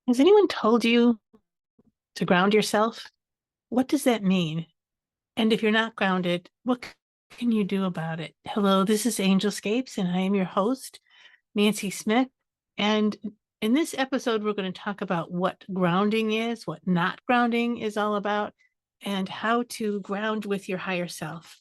Has anyone told you to ground yourself? What does that mean? And if you're not grounded, what can you do about it? Hello, this is Angelscapes, and I am your host, Nancy Smith. And in this episode, we're going to talk about what grounding is, what not grounding is all about, and how to ground with your higher self.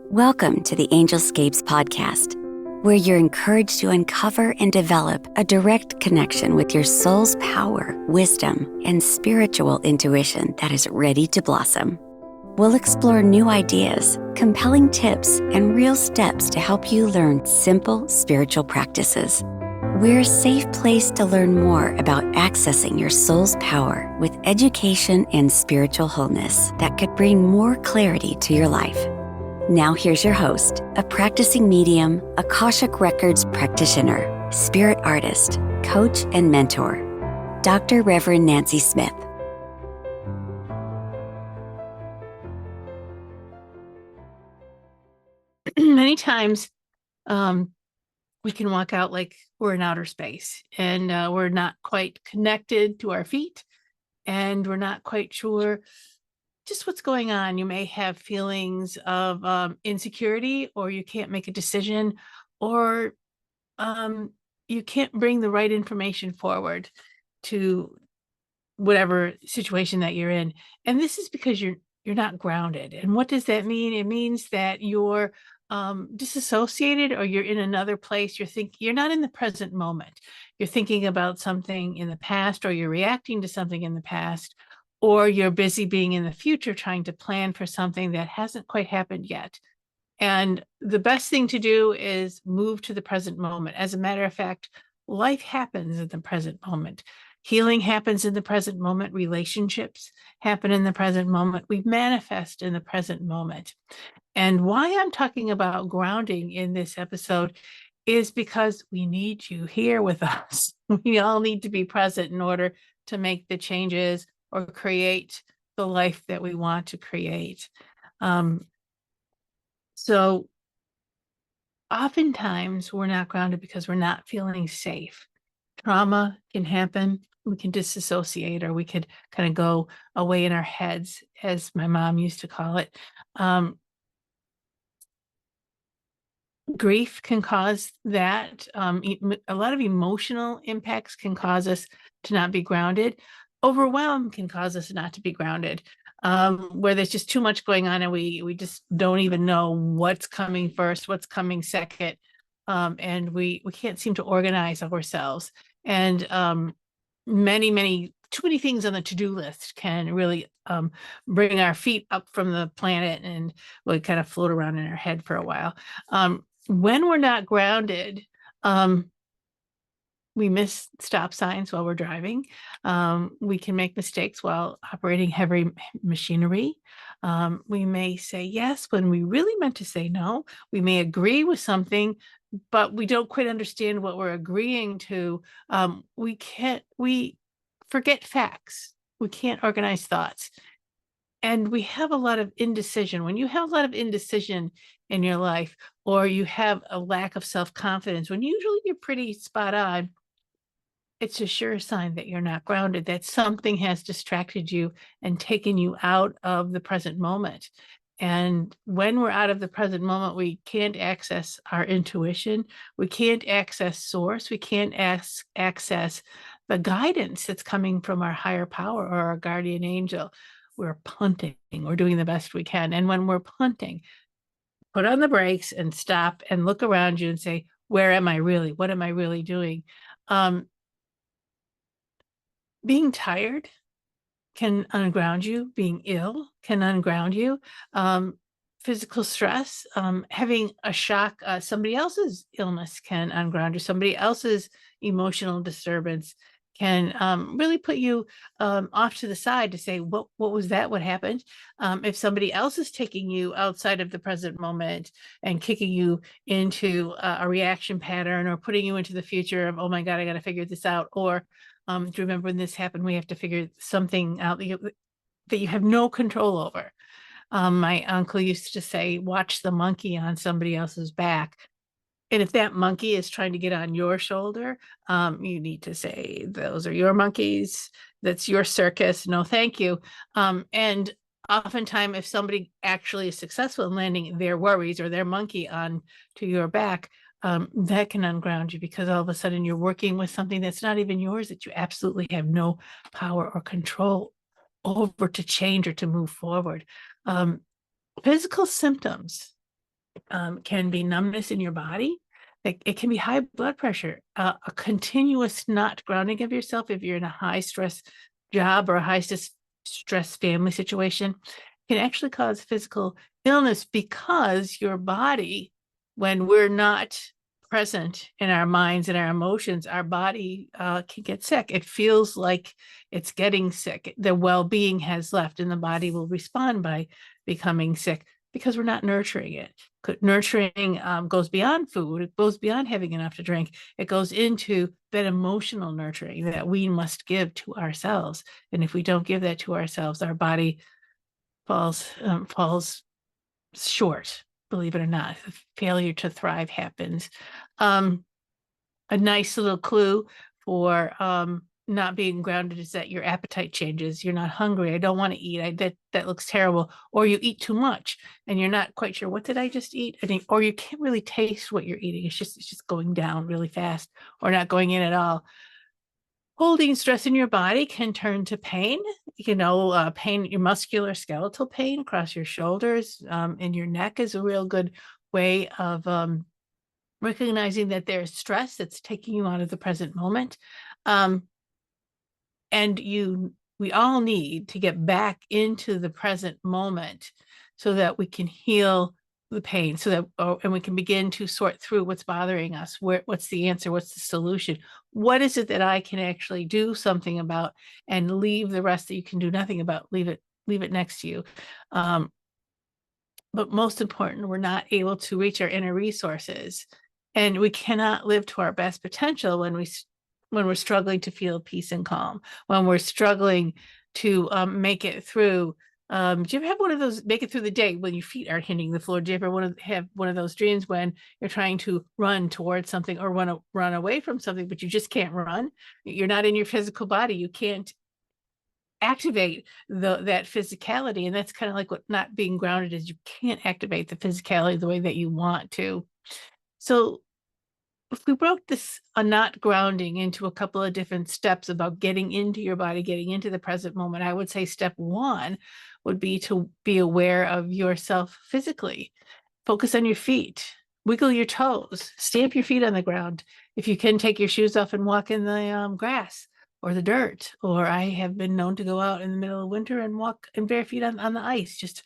Welcome to the Angelscapes podcast, where you're encouraged to uncover and develop a direct connection with your soul's power, wisdom, and spiritual intuition that is ready to blossom. We'll explore new ideas, compelling tips, and real steps to help you learn simple spiritual practices. We're a safe place to learn more about accessing your soul's power with education and spiritual wholeness that could bring more clarity to your life. Now here's your host, a practicing medium, Akashic Records practitioner, spirit artist, coach, and mentor, Dr. Reverend Nancy Smith. Many times, we can walk out like we're in outer space and we're not quite connected to our feet and we're not quite sure just what's going on. You may have feelings of insecurity, or you can't make a decision, or you can't bring the right information forward to whatever situation that you're in. And this is because you're not grounded. And what does that mean? It means that you're disassociated, or you're in another place. You're not in the present moment. You're thinking about something in the past, or you're reacting to something in the past, or you're busy being in the future trying to plan for something that hasn't quite happened yet. And the best thing to do is move to the present moment. As a matter of fact, life happens in the present moment. Healing happens in the present moment. Relationships happen in the present moment. We manifest in the present moment. And why I'm talking about grounding in this episode is because we need you here with us. We all need to be present in order to make the changes or create the life that we want to create. So oftentimes we're not grounded because we're not feeling safe. Trauma can happen. We can disassociate, or we could kind of go away in our heads, as my mom used to call it. Grief can cause that. A lot of emotional impacts can cause us to not be grounded. Overwhelm can cause us not to be grounded, where there's just too much going on and we just don't even know what's coming first, what's coming second, and we can't seem to organize ourselves. And too many things on the to-do list can really bring our feet up from the planet, and we kind of float around in our head for a while. When we're not grounded, we miss stop signs while we're driving. We can make mistakes while operating heavy machinery. We may say yes when we really meant to say no. We may agree with something, but we don't quite understand what we're agreeing to. We forget facts. We can't organize thoughts. And we have a lot of indecision. When you have a lot of indecision in your life, or you have a lack of self-confidence, when usually you're pretty spot on, it's a sure sign that you're not grounded, that something has distracted you and taken you out of the present moment. And when we're out of the present moment, we can't access our intuition. We can't access source. We can't access the guidance that's coming from our higher power or our guardian angel. We're punting. We're doing the best we can. And when we're punting, put on the brakes and stop and look around you and say, where am I really? What am I really doing? Being tired can unground you. Being ill can unground you. Physical stress, having a shock, somebody else's illness can unground you. Somebody else's emotional disturbance can really put you off to the side to say, what was that? What happened? If somebody else is taking you outside of the present moment and kicking you into a reaction pattern, or putting you into the future of, oh my God, I got to figure this out. Or do you remember when this happened? We have to figure something out that you have no control over. My uncle used to say, watch the monkey on somebody else's back. And if that monkey is trying to get on your shoulder, you need to say, those are your monkeys. That's your circus. No, thank you. And oftentimes, if somebody actually is successful in landing their worries or their monkey on to your back, that can unground you, because all of a sudden you're working with something that's not even yours, that you absolutely have no power or control over to change or to move forward. Physical symptoms can be numbness in your body. It can be high blood pressure, a continuous not grounding of yourself if you're in a high stress job or a high stress family situation, can actually cause physical illness, because your body, when we're not present in our minds and our emotions, our body can get sick. It feels like it's getting sick. The well-being has left, and the body will respond by becoming sick, because we're not nurturing it. Nurturing goes beyond food. It goes beyond having enough to drink. It goes into that emotional nurturing that we must give to ourselves. And if we don't give that to ourselves, our body falls short. Believe it or not, failure to thrive happens. A nice little clue for not being grounded is that your appetite changes. You're not hungry. I don't want to eat. That looks terrible. Or you eat too much and you're not quite sure, what did I just eat? Or you can't really taste what you're eating. It's just going down really fast, or not going in at all. Holding stress in your body can turn to pain. Pain, your muscular skeletal pain across your shoulders, and your neck is a real good way of recognizing that there's stress that's taking you out of the present moment. Um, and we all need to get back into the present moment so that we can heal the pain, and we can begin to sort through what's bothering us. What's the answer? What's the solution? What is it that I can actually do something about, and leave the rest that you can do nothing about? Leave it next to you. But most important, we're not able to reach our inner resources, and we cannot live to our best potential when we're struggling to feel peace and calm, when we're struggling to make it through. Do you ever have one of those make it through the day when your feet aren't hitting the floor? Do you ever have one of those dreams when you're trying to run towards something or run away from something, but you just can't run? You're not in your physical body. You can't activate that physicality. And that's kind of like what not being grounded is. You can't activate the physicality the way that you want to. So if we broke this not grounding into a couple of different steps about getting into your body, getting into the present moment, I would say step one would be to be aware of yourself physically. Focus on your feet, wiggle your toes, stamp your feet on the ground. If you can, take your shoes off and walk in the grass or the dirt. Or I have been known to go out in the middle of winter and walk in bare feet on the ice, just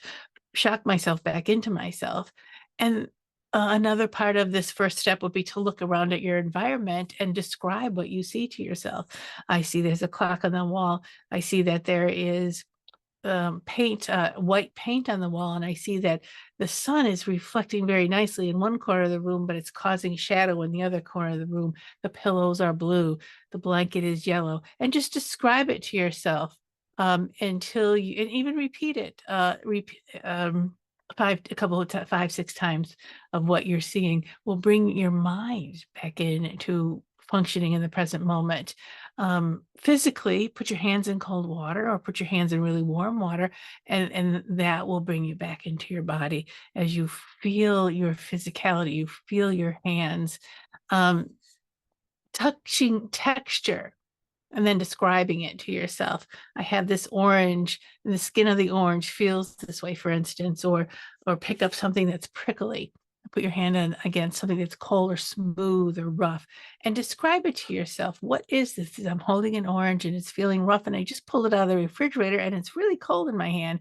shock myself back into myself. And another part of this first step would be to look around at your environment and describe what you see to yourself. I see there's a clock on the wall. I see that there is white paint on the wall, and I see that the sun is reflecting very nicely in one corner of the room, but it's causing shadow in the other corner of the room. The pillows are blue, the blanket is yellow, and just describe it to yourself until you, and even repeat it, five, 6 times of what you're seeing will bring your mind back into functioning in the present moment. Physically, put your hands in cold water or put your hands in really warm water, and that will bring you back into your body as you feel your physicality, you feel your hands. Touching texture and then describing it to yourself. I have this orange, and the skin of the orange feels this way, for instance, or pick up something that's prickly. Put your hand on against something that's cold or smooth or rough, and describe it to yourself. What is this? I'm holding an orange and it's feeling rough, and I just pulled it out of the refrigerator and it's really cold in my hand.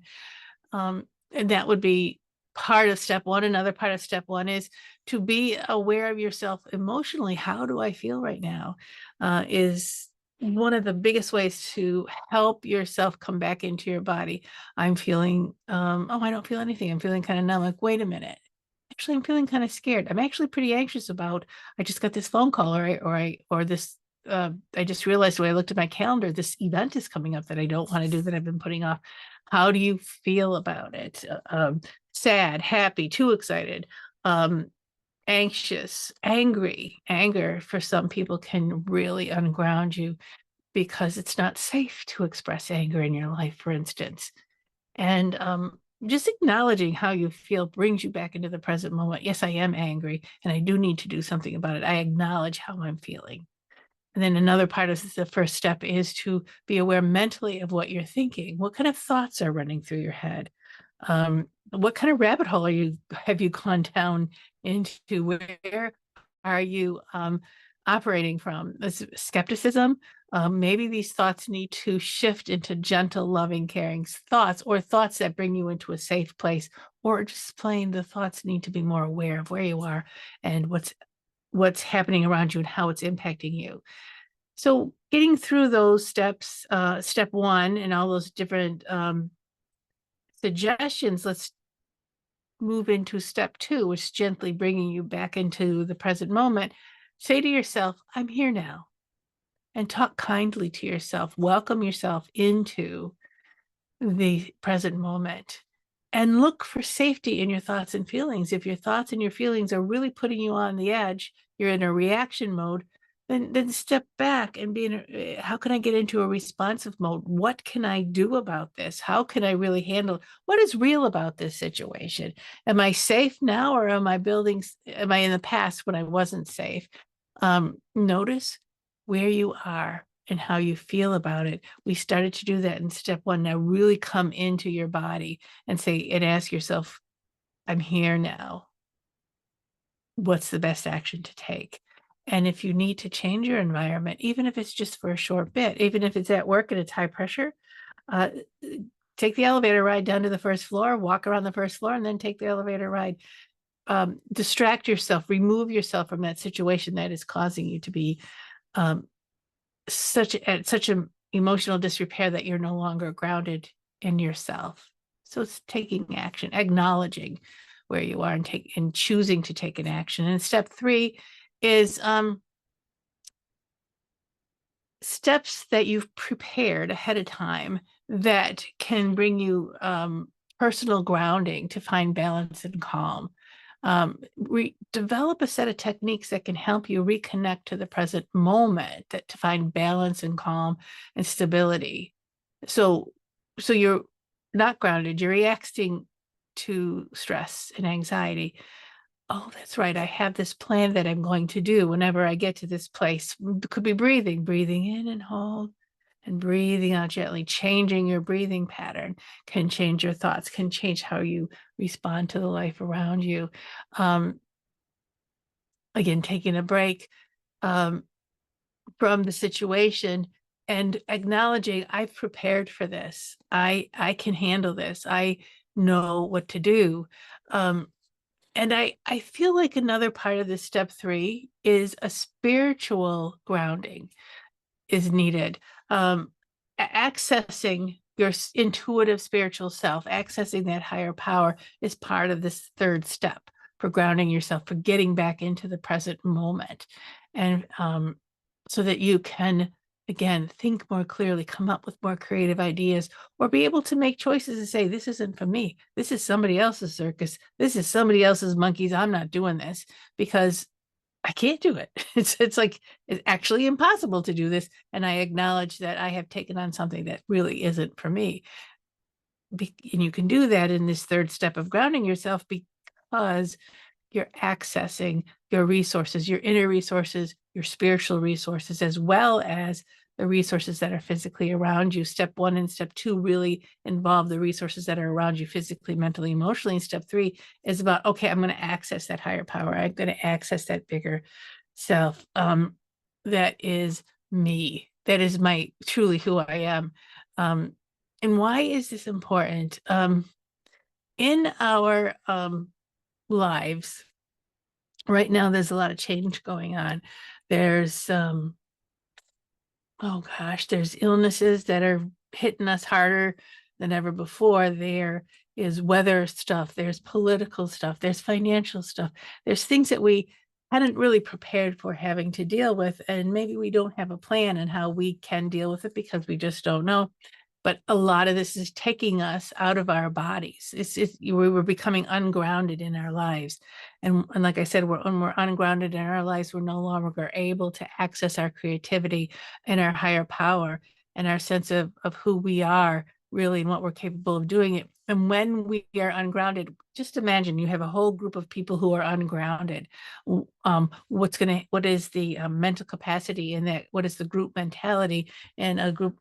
And that would be part of step one. Another part of step one is to be aware of yourself emotionally. How do I feel right now? Is one of the biggest ways to help yourself come back into your body. I'm feeling, I don't feel anything. I'm feeling kind of numb. Like, wait a minute. Actually, I'm feeling kind of scared. I'm actually pretty anxious about, I just got this phone call, or this, I just realized when I looked at my calendar, this event is coming up that I don't want to do, that I've been putting off. How do you feel about it? Sad, happy, too excited? anxious, angry. Anger for some people can really unground you because it's not safe to express anger in your life, for instance. And just acknowledging how you feel brings you back into the present moment. Yes, I am angry and I do need to do something about it. I acknowledge how I'm feeling. And then another part of the first step is to be aware mentally of what you're thinking. What kind of thoughts are running through your head? What kind of rabbit hole have you gone down into? Where are you operating from? This skepticism. Maybe these thoughts need to shift into gentle, loving, caring thoughts, or thoughts that bring you into a safe place, or just plain the thoughts need to be more aware of where you are and what's happening around you and how it's impacting you. So getting through those steps, step one, and all those different suggestions, let's move into step two, which is gently bringing you back into the present moment. Say to yourself, I'm here now, and talk kindly to yourself. Welcome yourself into the present moment and look for safety in your thoughts and feelings. If your thoughts and your feelings are really putting you on the edge, you're in a reaction mode, then step back and be in how can I get into a responsive mode? What can I do about this? How can I really handle what is real about this situation? Am I safe now, or am I in the past when I wasn't safe? Notice where you are and how you feel about it. We started to do that in step one. Now really come into your body and say and ask yourself, I'm here now. What's the best action to take? And if you need to change your environment, even if it's just for a short bit, even if it's at work and it's high pressure, uh, take the elevator ride down to the first floor, walk around the first floor, and then take the elevator ride. Distract yourself, remove yourself from that situation that is causing you to be um, such an emotional disrepair that you're no longer grounded in yourself. So it's taking action, acknowledging where you are and choosing to take an action. And step three is steps that you've prepared ahead of time that can bring you personal grounding to find balance and calm. Develop a set of techniques that can help you reconnect to the present moment, to find balance and calm and stability. So you're not grounded, you're reacting to stress and anxiety. Oh, that's right. I have this plan that I'm going to do whenever I get to this place. It could be breathing in and hold, and breathing out gently. Changing your breathing pattern can change your thoughts, can change how you respond to the life around you. Um, Again, taking a break um, from the situation and acknowledging I've prepared for this. I can handle this. I know what to do. And I feel like another part of this step three is a spiritual grounding is needed. Accessing your intuitive spiritual self, accessing that higher power is part of this third step for grounding yourself, for getting back into the present moment. And so that you can, again, think more clearly, come up with more creative ideas, or be able to make choices and say, this isn't for me. This is somebody else's circus. This is somebody else's monkeys. I'm not doing this because I can't do it. It's like it's actually impossible to do this. And I acknowledge that I have taken on something that really isn't for me. And you can do that in this third step of grounding yourself because you're accessing your resources, your inner resources, your spiritual resources, as well as the resources that are physically around you. Step one and step two really involve the resources that are around you physically, mentally, emotionally. And step three is about, okay, I'm going to access that higher power. I'm going to access that bigger self. That is me. That is my truly who I am. And why is this important? In our lives, right now, there's a lot of change going on. There's oh gosh, there's illnesses that are hitting us harder than ever before. There is weather stuff, there's political stuff, there's financial stuff, there's things that we hadn't really prepared for having to deal with, and maybe we don't have a plan on how we can deal with it because we just don't know. but a lot of this is taking us out of our bodies. We're becoming ungrounded in our lives. And like I said, when we're ungrounded in our lives, we're no longer able to access our creativity and our higher power and our sense of who we are really and what we're capable of doing it. And when we are ungrounded, just imagine you have a whole group of people who are ungrounded. What is the mental capacity in that? What is the group mentality in a group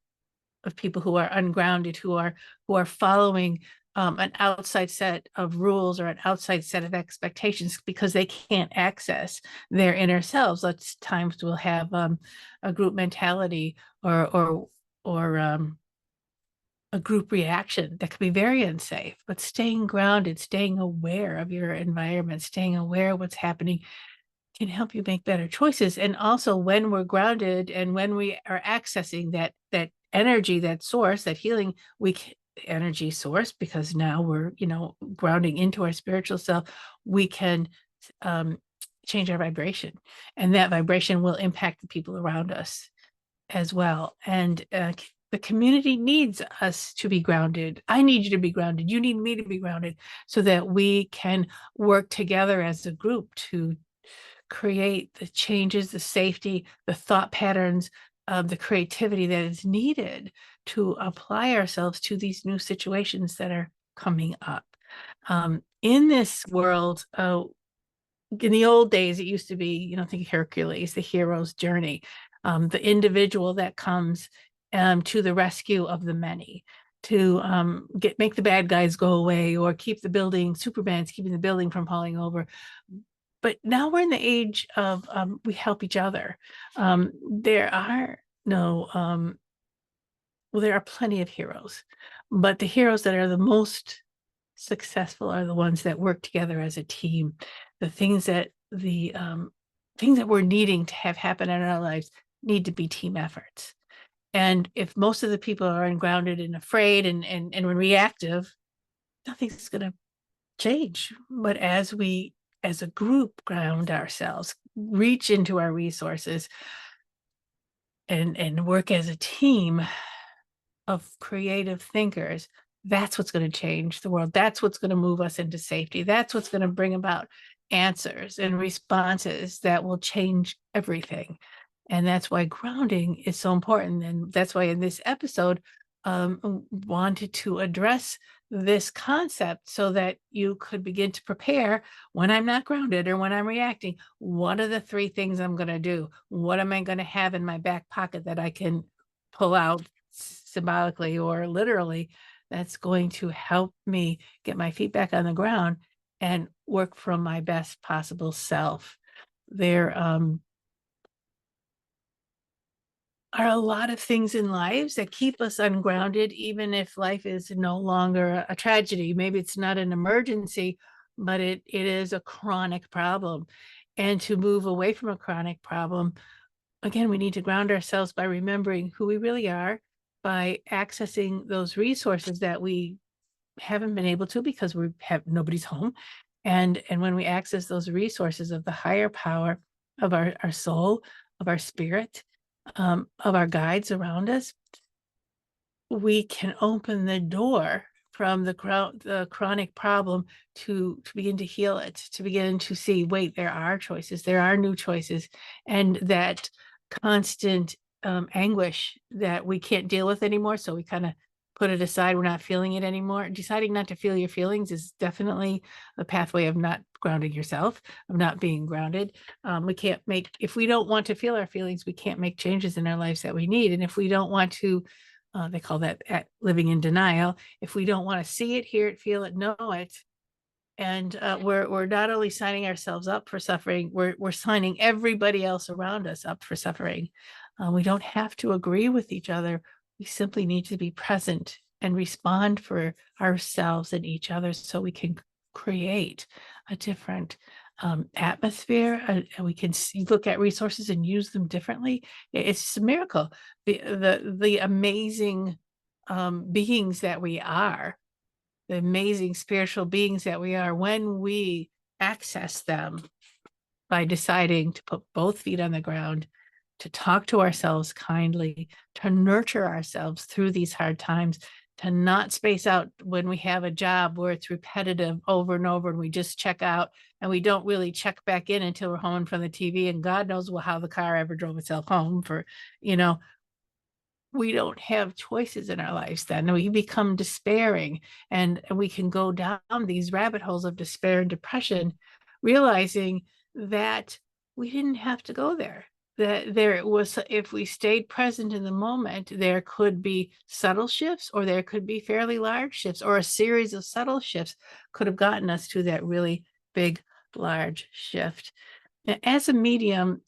of people who are ungrounded, who are following an outside set of rules or an outside set of expectations because they can't access their inner selves? Lots of times we'll have a group mentality or a group reaction that can be very unsafe. But staying grounded, staying aware of your environment, staying aware of what's happening can help you make better choices. And also, when we're grounded and when we are accessing that energy, that source, that healing energy source, because now we're grounding into our spiritual self, we can change our vibration, and that vibration will impact the people around us as well. And the community needs us to be grounded. I need you to be grounded. You need me to be grounded, so that we can work together as a group to create the changes, the safety, the thought patterns, the creativity that is needed to apply ourselves to these new situations that are coming up. In this world, in the old days, it used to be, think Hercules, the hero's journey, the individual that comes to the rescue of the many, to make the bad guys go away, or keep the building, Superman's keeping the building from falling over. But now we're in the age of we help each other. There are no, well, there are plenty of heroes, but the heroes that are the most successful are the ones that work together as a team. The things that we're needing to have happen in our lives need to be team efforts. And if most of the people are ungrounded and afraid and reactive, nothing's going to change. But as we, as a group, ground ourselves, reach into our resources, and work as a team of creative thinkers, that's what's going to change the world. That's what's going to move us into safety. That's what's going to bring about answers and responses that will change everything. And that's why grounding is so important. And that's why in this episode, wanted to address this concept so that you could begin to prepare when I'm not grounded or when I'm reacting. What are the 3 things I'm going to do? What am I going to have in my back pocket that I can pull out symbolically or literally, that's going to help me get my feet back on the ground and work from my best possible self? There are a lot of things in lives that keep us ungrounded, even if life is no longer a tragedy. Maybe it's not an emergency, but it is a chronic problem. And to move away from a chronic problem, again, we need to ground ourselves by remembering who we really are, by accessing those resources that we haven't been able to because we have nobody's home. And when we access those resources of the higher power of our soul, of our spirit, of our guides around us, we can open the door from the chronic problem to begin to heal it, to begin to see, wait, there are choices, there are new choices, and that constant anguish that we can't deal with anymore. So we kind of put it aside. We're not feeling it anymore. Deciding not to feel your feelings is definitely a pathway of not grounding yourself, of not being grounded. We can't if we don't want to feel our feelings, we can't make changes in our lives that we need. And if we don't want to, they call that living in denial. If we don't want to see it, hear it, feel it, know it, and we're not only signing ourselves up for suffering, we're signing everybody else around us up for suffering. We don't have to agree with each other. We simply need to be present and respond for ourselves and each other, so we can create a different atmosphere, and we can look at resources and use them differently. It's just a miracle. The amazing beings that we are, the amazing spiritual beings that we are, when we access them by deciding to put both feet on the ground, to talk to ourselves kindly, to nurture ourselves through these hard times, to not space out when we have a job where it's repetitive over and over and we just check out and we don't really check back in until we're home from the TV, and God knows how the car ever drove itself home for, you know, we don't have choices in our lives then. We become despairing, and we can go down these rabbit holes of despair and depression, realizing that we didn't have to go there. That there was, if we stayed present in the moment, there could be subtle shifts, or there could be fairly large shifts, or a series of subtle shifts could have gotten us to that really big, large shift. As a medium,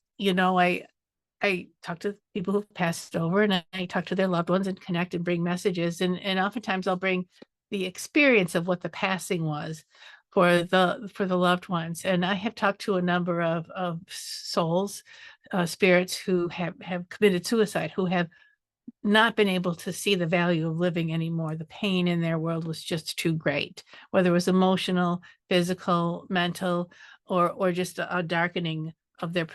I talk to people who've passed over, and I talk to their loved ones and connect and bring messages. And oftentimes I'll bring the experience of what the passing was for the loved ones. And I have talked to a number of souls, spirits who have committed suicide, who have not been able to see the value of living anymore. The pain in their world was just too great, whether it was emotional, physical, mental, or just a darkening of their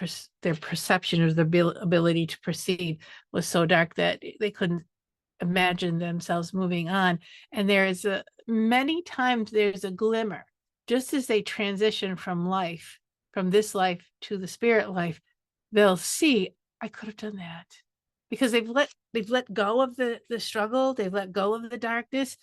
perception, or their ability to perceive was so dark that they couldn't imagine themselves moving on. And there is many times there's a glimmer, just as they transition from this life to the spirit life, they'll see, I could have done that, because they've let go of the struggle, they've let go of the darkness,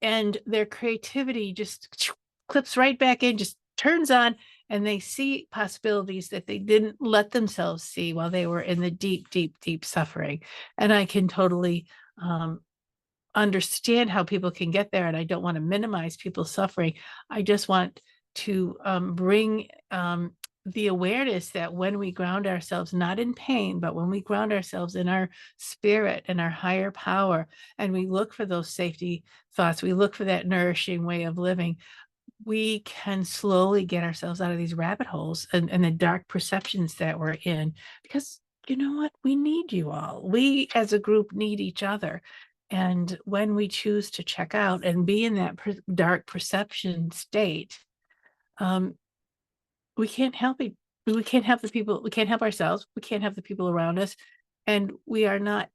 and their creativity just clips right back in, just turns on, and they see possibilities that they didn't let themselves see while they were in the deep, deep, deep suffering. And I can totally understand how people can get there, and I don't want to minimize people's suffering. I just want to bring the awareness that when we ground ourselves not in pain, but when we ground ourselves in our spirit and our higher power, and we look for those safety thoughts, we look for that nourishing way of living, we can slowly get ourselves out of these rabbit holes and the dark perceptions that we're in. Because you know what? We need you all. We as a group need each other. And when we choose to check out and be in that dark perception state, um, we can't help it. We can't help the people. We can't help ourselves. We can't help the people around us. And we are not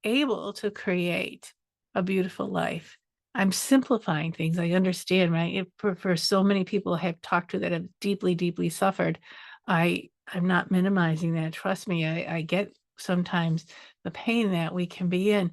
able to create a beautiful life. I'm simplifying things. I understand, right? For so many people I have talked to that have deeply, deeply suffered, I'm not minimizing that. Trust me, I get sometimes the pain that we can be in,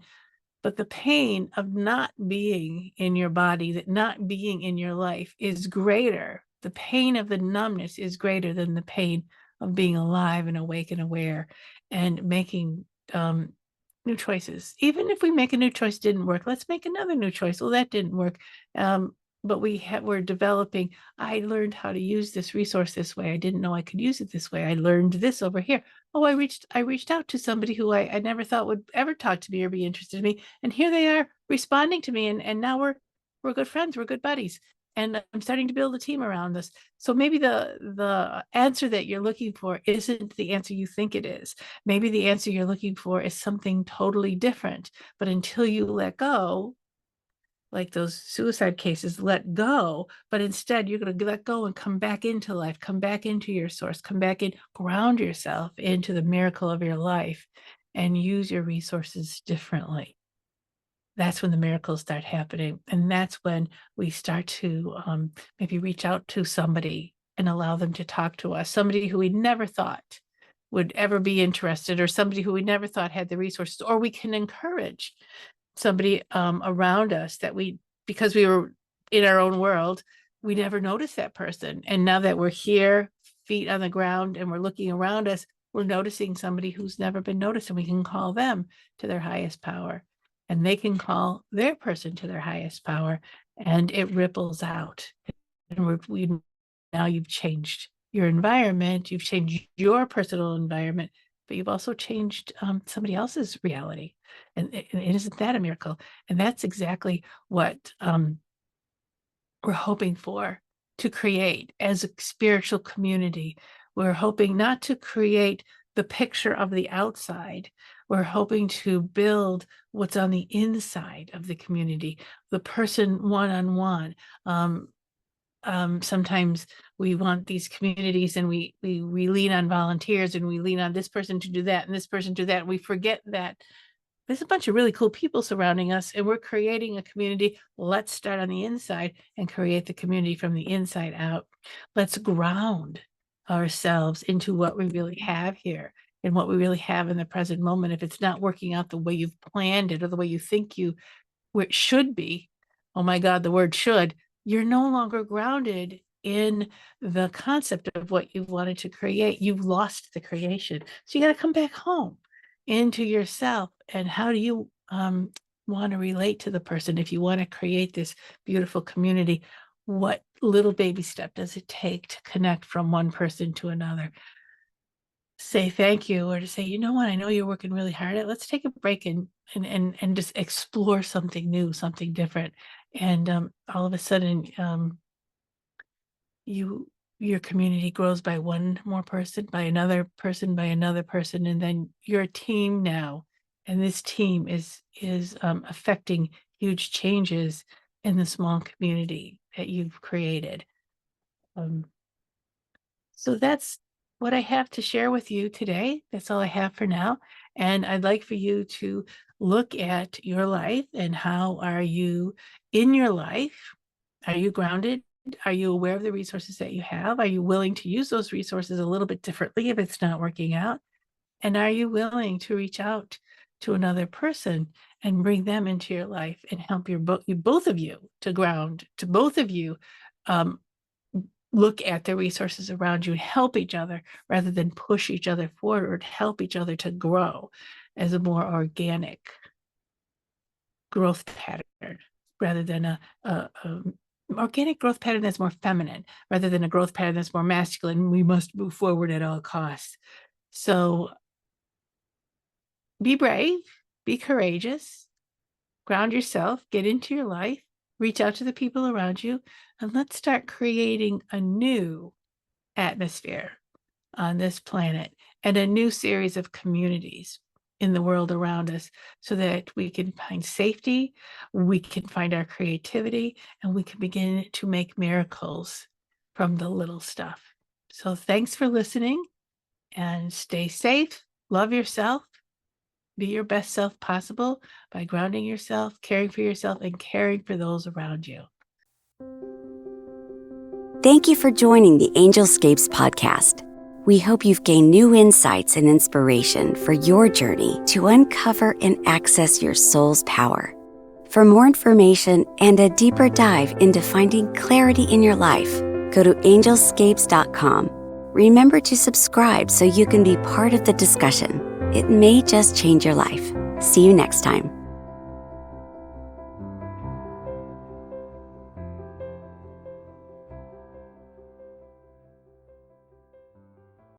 but the pain of not being in your body, that not being in your life is greater. The pain of the numbness is greater than the pain of being alive and awake and aware and making new choices. Even if we make a new choice didn't work, let's make another new choice. Well, that didn't work. But we're developing. I learned how to use this resource this way. I didn't know I could use it this way. I learned this over here. Oh, I reached out to somebody who I never thought would ever talk to me or be interested in me. And here they are responding to me. And now we're good friends, we're good buddies. And I'm starting to build a team around this. So maybe the answer that you're looking for isn't the answer you think it is. Maybe the answer you're looking for is something totally different. But until you let go, like those suicide cases, let go, but instead you're going to let go and come back into life, come back into your source, come back in, ground yourself into the miracle of your life, and use your resources differently. That's when the miracles start happening. And that's when we start to maybe reach out to somebody and allow them to talk to us, somebody who we never thought would ever be interested, or somebody who we never thought had the resources, or we can encourage somebody around us that because we were in our own world, we never noticed that person. And now that we're here, feet on the ground, and we're looking around us, we're noticing somebody who's never been noticed, and we can call them to their highest power, and they can call their person to their highest power, and it ripples out. And now you've changed your environment, you've changed your personal environment, but you've also changed somebody else's reality. And isn't that a miracle? And that's exactly what we're hoping for, to create as a spiritual community. We're hoping not to create the picture of the outside. We're hoping to build what's on the inside of the community, the person one-on-one, sometimes we want these communities, and we lean on volunteers, and we lean on this person to do that and this person to do that. And we forget that there's a bunch of really cool people surrounding us, and we're creating a community. Let's start on the inside and create the community from the inside out. Let's ground ourselves into what we really have here and what we really have in the present moment. If it's not working out the way you've planned it or the way you think where it should be, oh my God, the word should, you're no longer grounded in the concept of what you wanted to create. You've lost the creation. So you got to come back home into yourself. And how do you want to relate to the person? If you want to create this beautiful community, what little baby step does it take to connect from one person to another? Say thank you, or to say, you know what, I know you're working really hard at, let's take a break and just explore something new, something different. And all of a sudden, your community grows by one more person, by another person, by another person, and then you're a team now. And this team is affecting huge changes in the small community that you've created. So that's what I have to share with you today. That's all I have for now. And I'd like for you to look at your life and how are you in your life? Are you grounded? Are you aware of the resources that you have? Are you willing to use those resources a little bit differently if it's not working out? And are you willing to reach out to another person and bring them into your life and help both of you to ground, to both of you look at the resources around you and help each other rather than push each other forward, help each other to grow as a more organic growth pattern rather than a organic growth pattern that's more feminine rather than a growth pattern that's more masculine. We must move forward at all costs. So be brave, be courageous, ground yourself, get into your life, reach out to the people around you, and let's start creating a new atmosphere on this planet and a new series of communities in the world around us so that we can find safety, we can find our creativity, and we can begin to make miracles from the little stuff. So thanks for listening, and stay safe, love yourself, be your best self possible by grounding yourself, caring for yourself, and caring for those around you. Thank you for joining the Angelscapes podcast. We hope you've gained new insights and inspiration for your journey to uncover and access your soul's power. For more information and a deeper dive into finding clarity in your life, go to angelscapes.com. Remember to subscribe so you can be part of the discussion. It may just change your life. See you next time.